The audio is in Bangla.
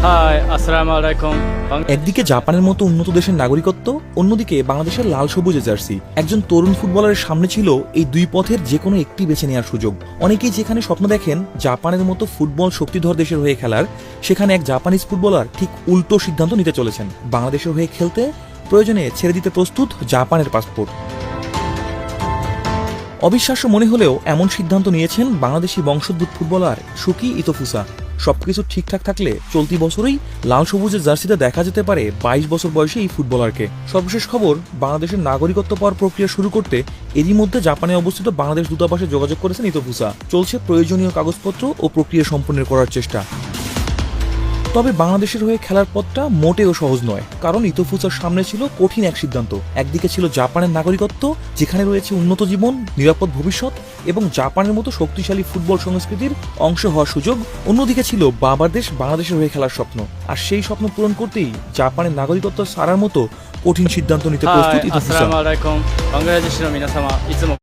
হাই, আসসালামু আলাইকুম। একদিকে জাপানের মতো উন্নত দেশের নাগরিকত্ব, অন্যদিকে বাংলাদেশের লাল সবুজে জার্সি। একজন তরুণ ফুটবলারের সামনে ছিল এই দুই পথের যে কোনো একটি বেছে নেওয়ার সুযোগ। অনেকেই যেখানে স্বপ্ন দেখেন জাপানের মতো ফুটবল শক্তিধর দেশের হয়ে খেলার, সেখানে এক জাপানিজ ফুটবলার ঠিক উল্টো সিদ্ধান্ত নিতে চলেছেন। বাংলাদেশের হয়ে খেলতে প্রয়োজনে ছেড়ে দিতে প্রস্তুত জাপানের পাসপোর্ট। অবিশ্বাস্য মনে হলেও এমন সিদ্ধান্ত নিয়েছেন বাংলাদেশি বংশোদ্ভূত ফুটবলার শুকি ইতোফুসা। সবকিছু ঠিকঠাক থাকলে চলতি বছরই লাল সবুজের জার্সিতে দেখা যেতে পারে 22 বছর বয়সী এই ফুটবলারকে। সর্বশেষ খবর, বাংলাদেশের নাগরিকত্ব পাওয়ার প্রক্রিয়া শুরু করতে এরই মধ্যে জাপানে অবস্থিত বাংলাদেশ দূতাবাসে যোগাযোগ করেছেন ইতোফুসা। চলছে প্রয়োজনীয় কাগজপত্র ও প্রক্রিয়া সম্পন্ন করার চেষ্টা। তবে বাংলাদেশের হয়ে খেলার পথটা মোটেও সহজ নয়, কারণ ইতোফুসার সামনে ছিল কঠিন এক সিদ্ধান্ত। একদিকে ছিল জাপানের নাগরিকত্ব, যেখানে রয়েছে উন্নত জীবন, নিরাপদ ভবিষ্যৎ এবং জাপানের মতো শক্তিশালী ফুটবল সংস্কৃতির অংশ হওয়ার সুযোগ। অন্যদিকে ছিল বাবার দেশ বাংলাদেশের হয়ে খেলার স্বপ্ন। আর সেই স্বপ্ন পূরণ করতেই জাপানের নাগরিকত্ব ছাড়ার মতো কঠিন সিদ্ধান্ত নিতে はい、প্রস্তুত アッサ ইতোফুসা।ラムアライコン。バングラデシュの皆様、いつも